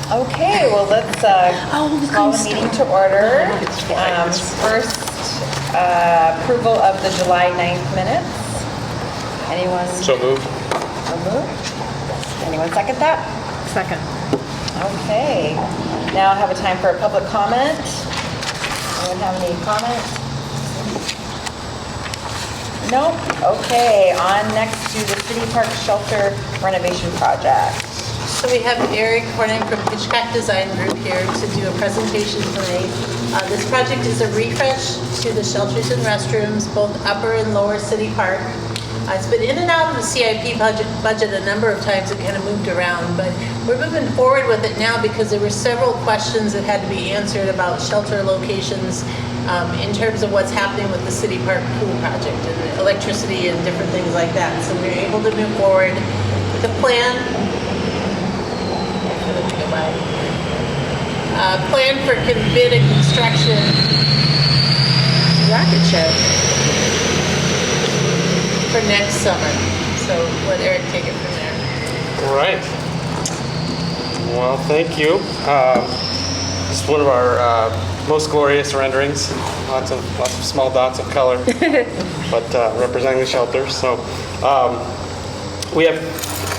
Okay, well, let's call the meeting to order. First, approval of the July 9th minutes. Anyone? So moved. So moved. Anyone second that? Second. Okay. Now I have a time for a public comment. Anyone have any comments? Nope. Okay, on next to the City Park Shelter renovation project. So we have Eric Horning from Hitchcock Design Group here to do a presentation tonight. This project is a refresh to the shelters and restrooms, both upper and lower City Park. It's been in and out of the CIP budget a number of times. It kind of moved around, but we're moving forward with it now because there were several questions that had to be answered about shelter locations in terms of what's happening with the City Park pool project and electricity and different things like that. So we were able to move forward with a plan. Plan for bid and construction rocket ship for next summer. So let Eric take it from there. All right. Well, thank you. This is one of our most glorious renderings. Lots of small dots of color, but representing the shelters. So we have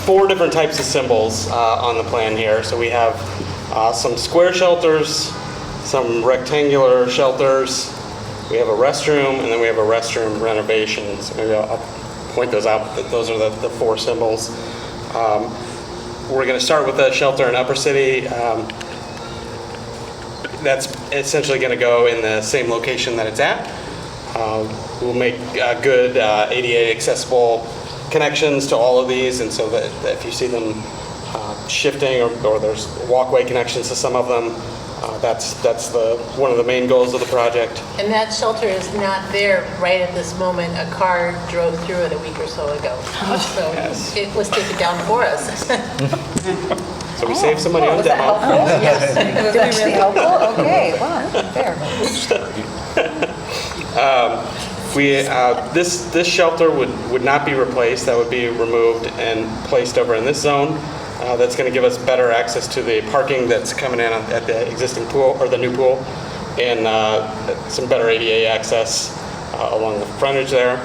4 different types of symbols on the plan here. So we have some square shelters, some rectangular shelters, we have a restroom, and then we have a restroom renovation. So maybe I'll point those out. Those are the 4 symbols. We're going to start with the shelter in Upper City. That's essentially going to go in the same location that it's at. We'll make good ADA accessible connections to all of these, and so that if you see them shifting or there's walkway connections to some of them, that's one of the main goals of the project. And that shelter is not there right at this moment. A car drove through it a week or so ago. So Yes. It was taken down for us. So we saved some money on Was that demo. helpful? Yes. It was actually helpful? Okay, wow, fair. This shelter would not be replaced. That would be removed and placed over in this zone. That's going to give us better access to the parking that's coming in at the existing pool or the new pool, and some better ADA access along the frontage there.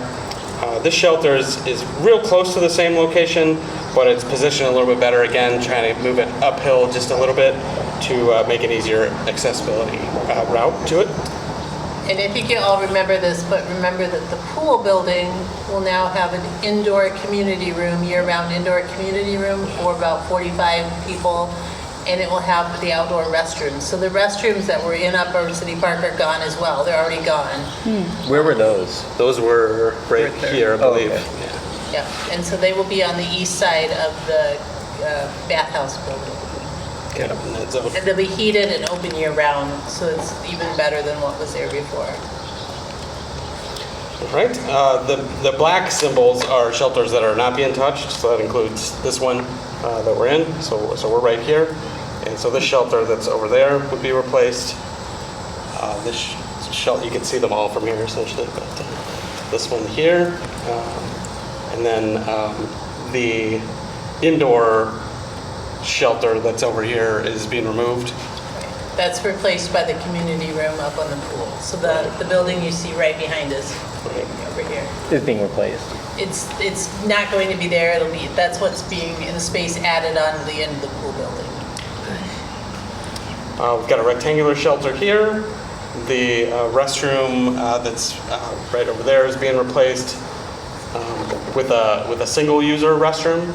This shelter is real close to the same location, but it's positioned a little bit better. Again, trying to move it uphill just a little bit to make an easier accessibility route to it. And I think you all remember this, but remember that the pool building will now have an indoor community room, year-round indoor community room for about 45 people, and it will have the outdoor restrooms. So the restrooms that were in Upper City Park are gone as well. They're already gone. Where were those? Those were right here, I believe. okay. Yeah, and so they will be on the east side of the bathhouse building. Get up in that zone. And they'll be heated and open year-round, so it's even better than what was there before. All right. The black symbols are shelters that are not being touched, so that includes this one that we're in. So we're right here, and so this shelter that's over there would be replaced. This shelter, you can see them all from here essentially, but this one here, and then the indoor shelter that's over here is being removed. That's replaced by the community room up on the pool. So the building you see right behind us, over here. Is being replaced. It's not going to be there. That's what's being in the space added on the end of the pool building. We've got a rectangular shelter here. The restroom that's right over there is being replaced with a single user restroom.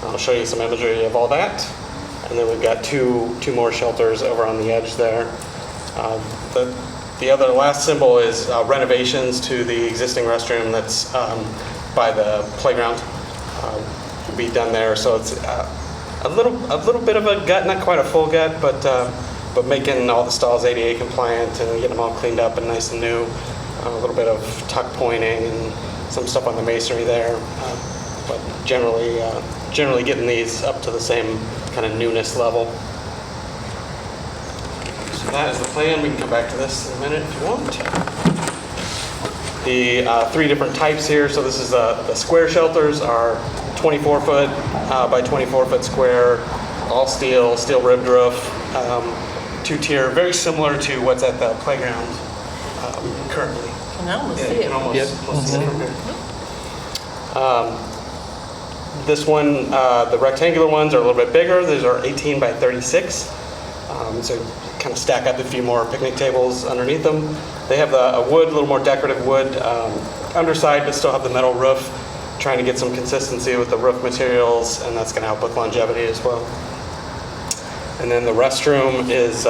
I'll show you some imagery of all that. And then we've got two more shelters over on the edge there. The other last symbol is renovations to the existing restroom that's by the playground. Will be done there, so it's a little bit of a gut, not quite a full gut, but making all the stalls ADA compliant and getting them all cleaned up and nice and new. A little bit of tuck pointing and some stuff on the masonry there, but generally getting these up to the same kind of newness level. So that is the plan. We can come back to this in a minute if you want. The 3 different types here. So this is the square shelters are 24 foot by 24 foot square all steel ribbed roof, two-tier, very similar to what's at the playground currently. You can almost see You it. can almost see it from here. This one, the rectangular ones are a little bit bigger. These are 18 by 36. So kind of stack up a few more picnic tables underneath them. They have a wood, a little more decorative wood underside, but still have the metal roof, trying to get some consistency with the roof materials, and that's going to help with longevity as well. And then the restroom is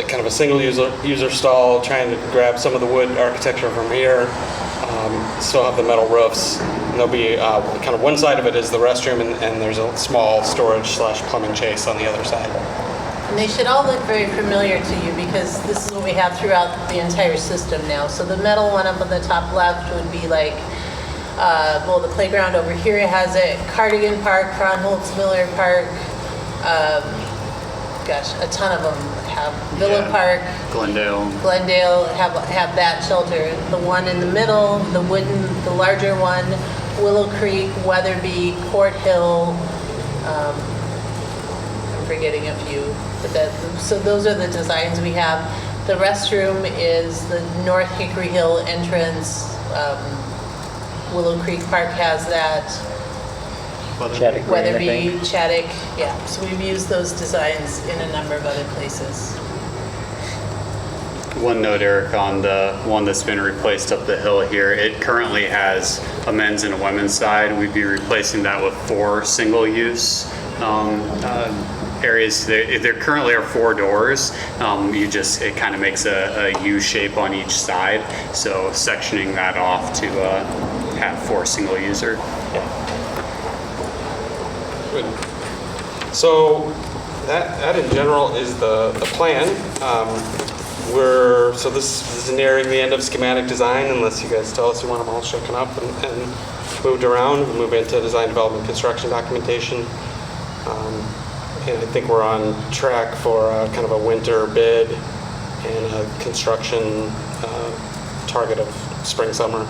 kind of a single user stall, trying to grab some of the wood architecture from here. Still have the metal roofs. And there'll be kind of one side of it is the restroom, and there's a small storage / plumbing chase on the other side. And they should all look very familiar to you because this is what we have throughout the entire system now. So the metal one up on the top left would be like, well, the playground over here has it, Cardigan Park, Frauenholz Miller Park, gosh, a ton of them have Villa Park. Glendale have that shelter. The one in the middle, the larger one, Willow Creek, Weatherby, Court Hill. I'm forgetting a few, but so those are the designs we have. The restroom is the North Hickory Hill entrance. Willow Creek Park has that. Chaddock Green, I Weatherby, think. Chaddock, yeah. So we've used those designs in a number of other places. One note, Eric, on the one that's been replaced up the hill here, it currently has a men's and a women's side. We'd be replacing that with 4 single-use areas. There currently are 4 doors. It kind of makes a U shape on each side. So sectioning that off to have 4 single-user. Good. So that in general is the plan. This is nearing the end of schematic design, unless you guys tell us you want them all shaken up and moved around. We'll move into design, development, construction documentation. And I think we're on track for kind of a winter bid and a construction target of spring, summer.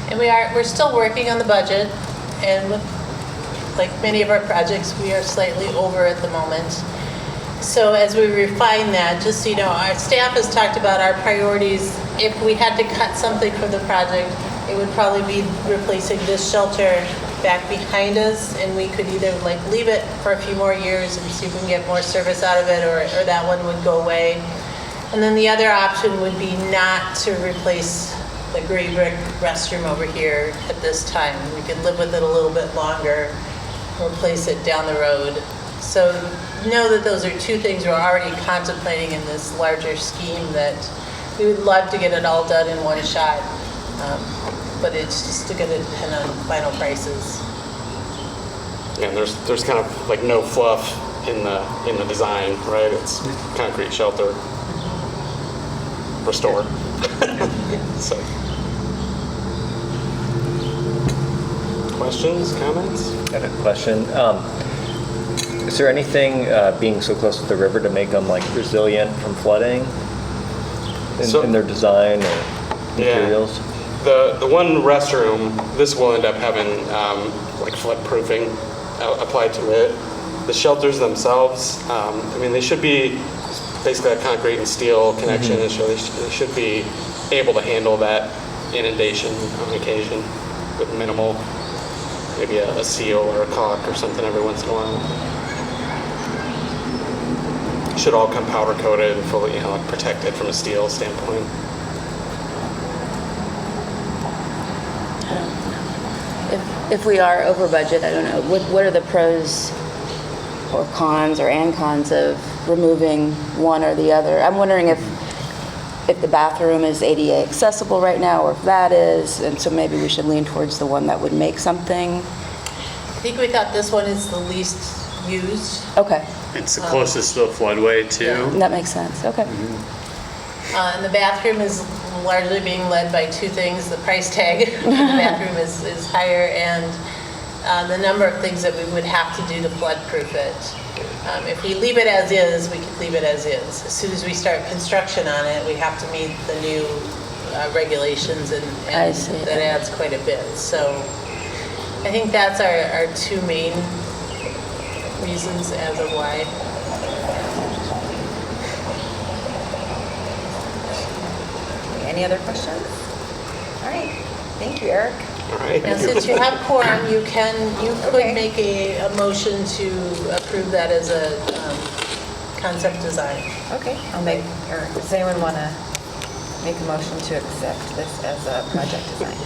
And we're still working on the budget, and like many of our projects, we are slightly over at the moment. So as we refine that, just so you know, our staff has talked about our priorities. If we had to cut something from the project, it would probably be replacing this shelter back behind us, and we could either like leave it for a few more years and see if we can get more service out of it, or that one would go away. And then the other option would be not to replace the gray brick restroom over here at this time. We could live with it a little bit longer, replace it down the road. So know that those are 2 things we're already contemplating in this larger scheme, that we would love to get it all done in one shot. But it's just going to depend on final prices. Yeah, and there's kind of like no fluff in the design, right? It's concrete shelter, restore. So, questions, comments? I have a question. Is there anything being so close to the river to make them like resilient from flooding in their design or materials? The one restroom, this will end up having like floodproofing applied to it. The shelters themselves, they should be basically a concrete and steel connection, and so they should be able to handle that inundation on occasion with minimal, maybe a seal or a caulk or something every once in a while. Should all come powder coated and fully, protected from a steel standpoint. If we are over budget, I don't know, what are the pros or cons of removing one or the other? I'm wondering if the bathroom is ADA accessible right now, or if that is, and so maybe we should lean towards the one that would make something. I think we thought this one is the least used. Okay, It's the closest to the floodway too. that makes sense, okay. And the bathroom is largely being led by 2 things. The price tag of the bathroom is higher, and the number of things that we would have to do to flood-proof it. If we leave it as is, we could leave it as is. As soon as we start construction on it, we have to meet the new regulations, and I see. that adds quite a bit. So I think that's our 2 main reasons as of why. Any other questions? All right, thank you, Eric. All right. Now, thank you. since you have quorum, you could Okay. make a motion to approve that as a concept design. Okay, I'll make, or does anyone want to make a motion to accept this as a project design?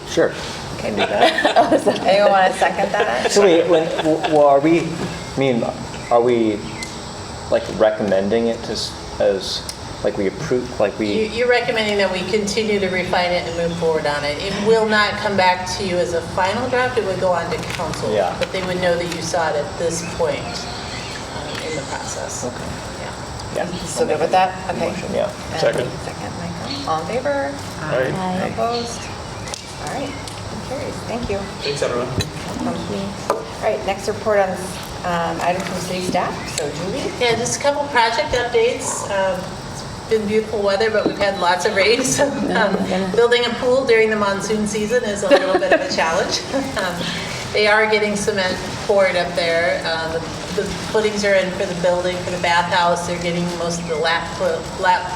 Sure. Okay, do that. Anyone want to second that? So wait, are we like recommending it to, as, like we approve, like we, You're recommending that we continue to refine it and move forward on it. It will not come back to you as a final draft, it would go on to council. Yeah. But they would know that you saw it at this point in the process. okay, Yeah. yeah. So good with that? Okay. Motion, yeah. And Second. Second, Michael. All in favor? Aye. Opposed? All right, carries. Thank you. Thanks, everyone. All right, next report on item from city staff. So Julie? Yeah, just a couple project updates. It's been beautiful weather, but we've had lots of rain. So, building a pool during the monsoon season is a little bit of a challenge. They are getting cement poured up there. The footings are in for the building, for the bathhouse. They're getting most of the lap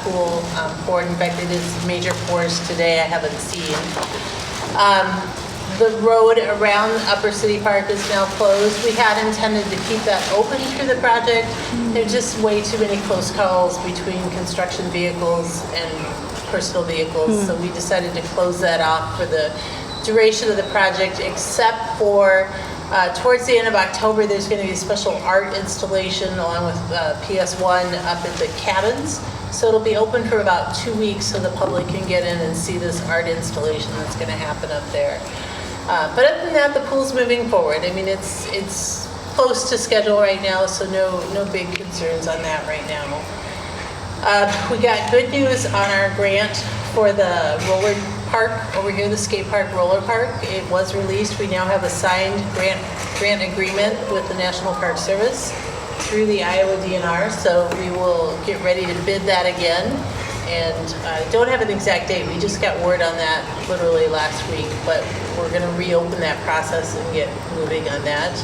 pool poured. In fact, they did some major pours today I haven't seen. The road around Upper City Park is now closed. We had intended to keep that open through the project. There's just way too many close calls between construction vehicles and personal vehicles. So we decided to close that off for the duration of the project, except for towards the end of October, there's going to be a special art installation along with PS1 up at the cabins. So it'll be open for about 2 weeks so the public can get in and see this art installation that's going to happen up there. But other than that, the pool's moving forward. I mean, it's close to schedule right now, so no big concerns on that right now. We got good news on our grant for the roller park over here, the skate park roller park. It was released. We now have a signed grant agreement with the National Park Service through the Iowa DNR, so we will get ready to bid that again. And I don't have an exact date. We just got word on that literally last week, but we're going to reopen that process and get moving on that.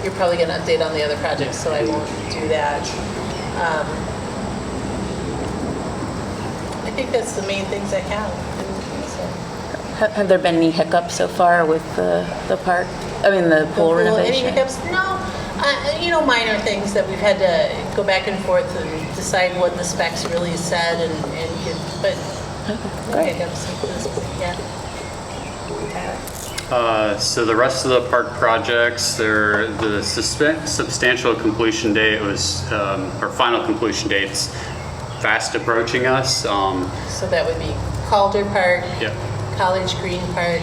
You're probably going to update on the other projects, so I won't do that. I think that's the main things I have. Have there been any hiccups so far with the park? I mean, the pool Any renovation? hiccups? No. Minor things that we've had to go back and forth and decide what the specs really said and get, but no great. hiccups at this point, yeah. So the rest of the park projects, the substantial completion date was, our final completion date's fast approaching us. So that would be Calder Park, Yep. College Green Park,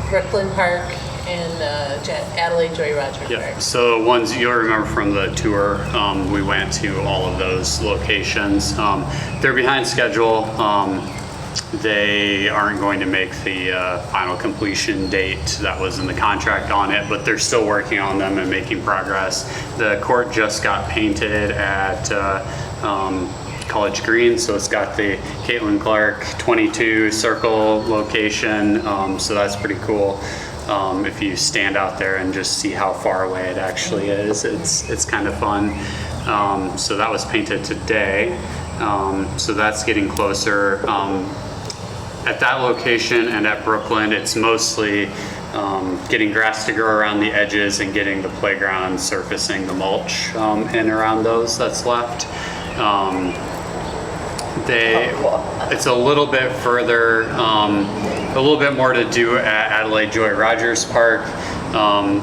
Brooklyn Park, and Adelaide Joy Roger Yeah, Park. so ones you'll remember from the tour, we went to all of those locations. They're behind schedule. They aren't going to make the final completion date that was in the contract on it, but they're still working on them and making progress. The court just got painted at College Green, so it's got the Caitlin Clark 22 circle location, so that's pretty cool. If you stand out there and just see how far away it actually is, it's kind of fun. So that was painted today, so that's getting closer. At that location and at Brooklyn, it's mostly getting grass to grow around the edges and getting the playground surfacing the mulch in around those that's left. It's a little bit further, a little bit more to do at Adelaide Joy Rogers Park.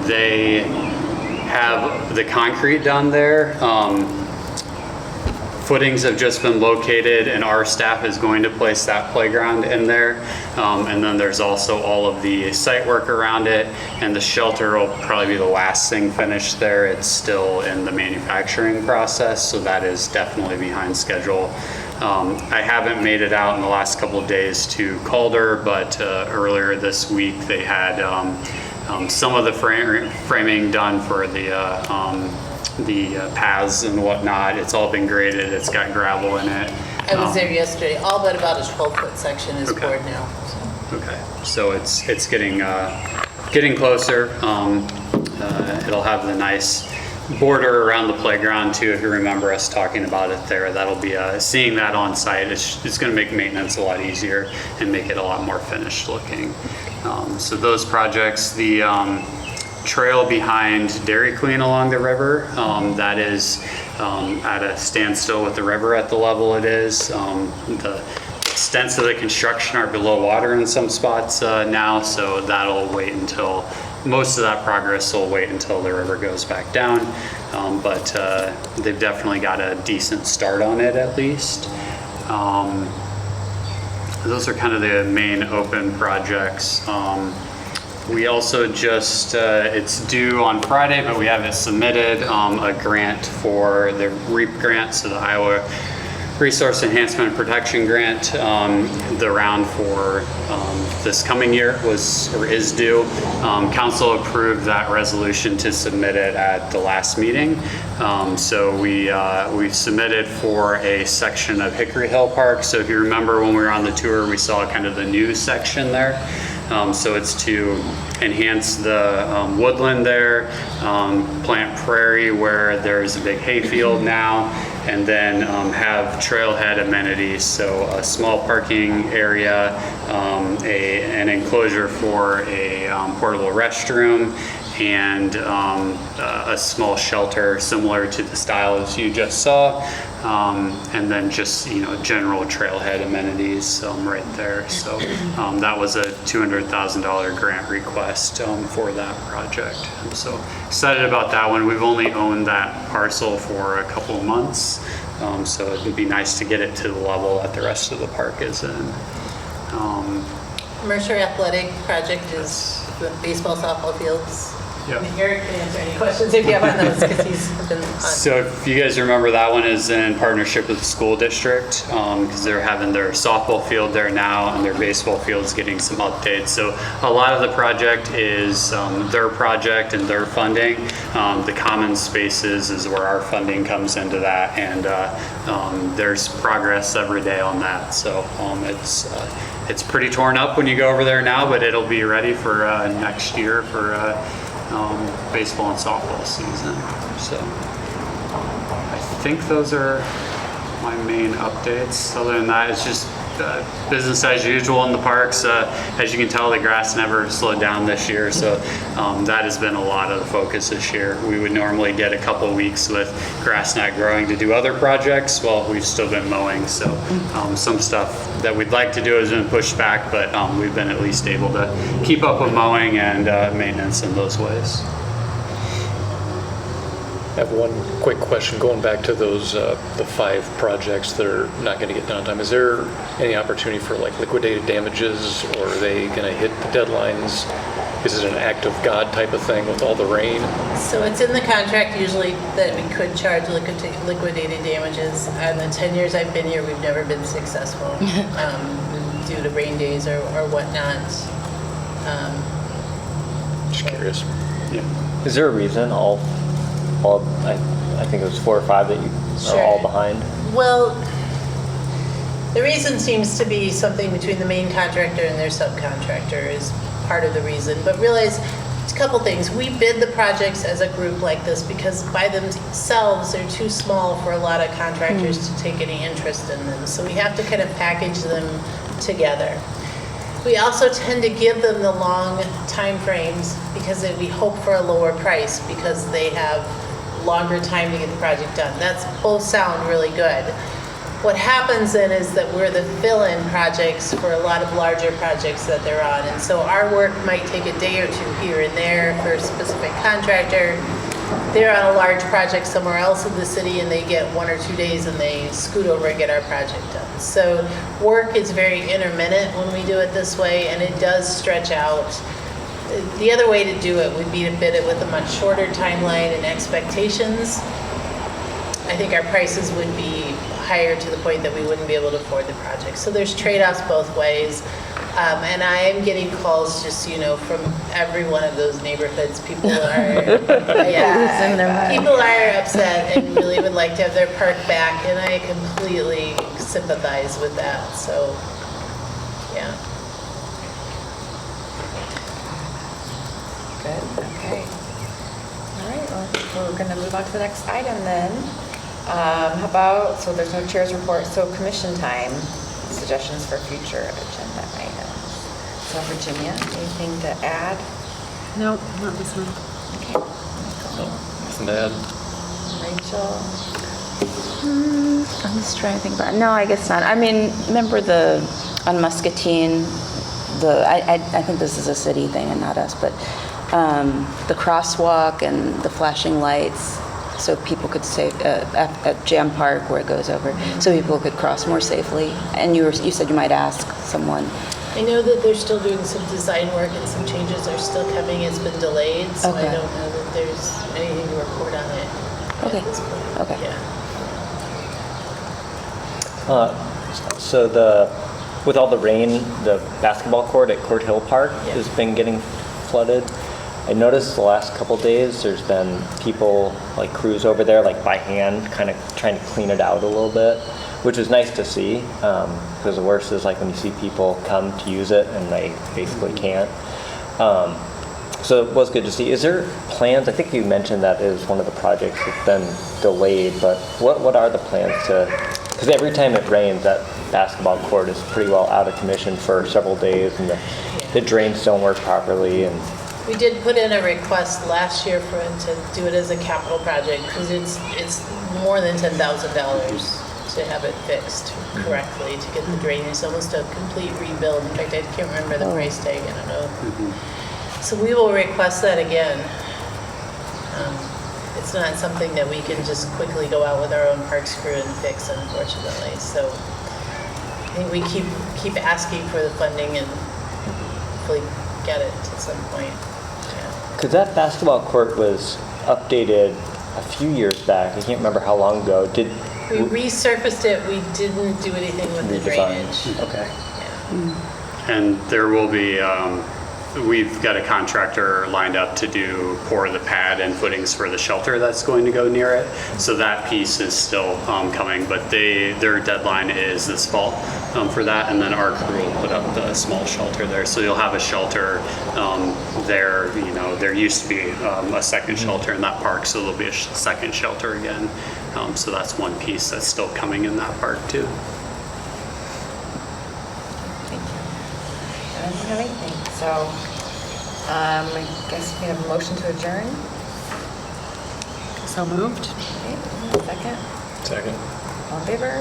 They have the concrete done there. Footings have just been located and our staff is going to place that playground in there. And then there's also all of the site work around it, and the shelter will probably be the last thing finished there. It's still in the manufacturing process, so that is definitely behind schedule. I haven't made it out in the last couple of days to Calder, but earlier this week they had some of the framing done for the paths and whatnot. It's all been graded. It's got gravel in it. I was there yesterday. All but about a 12-foot section is Okay. poured now. So. Okay, so it's getting getting closer. It'll have the nice border around the playground too, if you remember us talking about it there. That'll be, seeing that on site, it's gonna make maintenance a lot easier and make it a lot more finished looking. So those projects, the trail behind Dairy Queen along the river, that is at a standstill with the river at the level it is. The extents of the construction are below water in some spots now, so that'll wait until, most of that progress will wait until the river goes back down. But they've definitely got a decent start on it at least. Those are kind of the main open projects. We also just, it's due on Friday, but we haven't submitted a grant for the REAP grant, so the Iowa Resource Enhancement and Protection Grant. The round for this coming year was, or is due. Council approved that resolution to submit it at the last meeting. So we submitted for a section of Hickory Hill Park. So if you remember when we were on the tour, we saw kind of the new section there. So it's to enhance the woodland there, plant prairie where there's a big hayfield now, and then have trailhead amenities, so a small parking area, an enclosure for a portable restroom, and a small shelter similar to the style as you just saw, and then just, you know, general trailhead amenities right there. So that was a $200,000 grant request for that project. I'm so excited about that one. We've only owned that parcel for a couple of months, so it would be nice to get it to the level that the rest of the park is in. Mercer Athletic Project is the baseball, softball fields. Yep. Eric can answer any questions if you have on those, because he's been on. So if you guys remember, that one is in partnership with the school district, because they're having their softball field there now and their baseball field's getting some updates. So a lot of the project is their project and their funding. The common spaces is where our funding comes into that, and there's progress every day on that. So it's pretty torn up when you go over there now, but it'll be ready for next year for baseball and softball season. So I think those are my main updates. Other than that, it's just business as usual in the parks. As you can tell, the grass never slowed down this year, so that has been a lot of the focus this year. We would normally get a couple weeks with grass not growing to do other projects. Well, we've still been mowing, so some stuff that we'd like to do has been pushed back, but we've been at least able to keep up with mowing and maintenance in those ways. I have one quick question, going back to those, the 5 projects that are not going to get done on time. Is there any opportunity for like liquidated damages, or are they going to hit the deadlines? Is it an act of God type of thing with all the rain? So it's in the contract usually that we could charge liquidated damages. In the 10 years I've been here, we've never been successful due to rain days or whatnot. Just curious. Yeah. Is there a reason I think it was 4 or 5 that you Sure. are all behind? Well, the reason seems to be something between the main contractor and their subcontractor is part of the reason. But realize it's a couple things. We bid the projects as a group like this because by themselves they're too small for a lot of contractors to take any interest in them. So we have to kind of package them together. We also tend to give them the long time frames because we hope for a lower price because they have longer time to get the project done. That's both sound really good. What happens then is that we're the fill-in projects for a lot of larger projects that they're on. And so our work might take a day or two here and there for a specific contractor. They're on a large project somewhere else in the city and they get 1 or 2 days and they scoot over and get our project done. So work is very intermittent when we do it this way, and it does stretch out. The other way to do it would be to bid it with a much shorter timeline and expectations. I think our prices would be higher to the point that we wouldn't be able to afford the project. So there's trade-offs both ways. And I am getting calls, just so you know, from every one of those neighborhoods. People are, people are upset and really would like to have their park back, and I completely sympathize with that. So, yeah. good, okay. All right, well, we're gonna move on to the next item then. How about, so there's no chair's report, so commission time, suggestions for future agenda items. So Virginia, anything to add? No, not this one. Okay. Nothing to add. Rachel? I'm just trying to think about, no, I guess not. I mean, remember on Muscatine, I think this is a city thing and not us, but the crosswalk and the flashing lights, so people could say, at Jam Park where it goes over, so people could cross more safely. And you said you might ask someone. I know that they're still doing some design work and some changes are still coming. It's been delayed, so I Okay. don't know that there's anything to report on it Okay. at this point. Okay. Yeah. So with all the rain, the basketball court at Court Hill Park Yeah. has been getting flooded. I noticed the last couple days there's been people, like crews over there, like by hand, kind of trying to clean it out a little bit, which is nice to see. Because the worst is like when you see people come to use it and they basically can't. So it was good to see. Is there plans? I think you mentioned that is one of the projects that's been delayed, but what are the plans to? Because every time it rains, that basketball court is pretty well out of commission for several days, and the drains don't work properly. And We did put in a request last year for it to do it as a capital project because it's more than $10,000 to have it fixed correctly, to get the drainage. It's almost a complete rebuild. In fact, I can't remember the price tag, I don't know. So we will request that again. It's not something that we can just quickly go out with our own parks crew and fix, unfortunately. So I think we keep asking for the funding and hopefully get it at some point. Yeah. because that basketball court was updated a few years back. I can't remember how long ago. We resurfaced it, we didn't do anything with the redesign? drainage. Okay. Yeah. And there will be, we've got a contractor lined up to pour the pad and footings for the shelter that's going to go near it. So that piece is still coming, but their deadline is this fall for that. And then our crew will put up the small shelter there. So you'll have a shelter there. You know, there used to be a second shelter in that park, so there'll be a second shelter again. So that's one piece that's still coming in that park too. Thank you. I don't have anything, so I guess we have a motion to adjourn. So moved. Okay, second. Second. All in favor?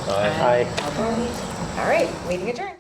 Aye. All opposed? All right, meeting adjourned.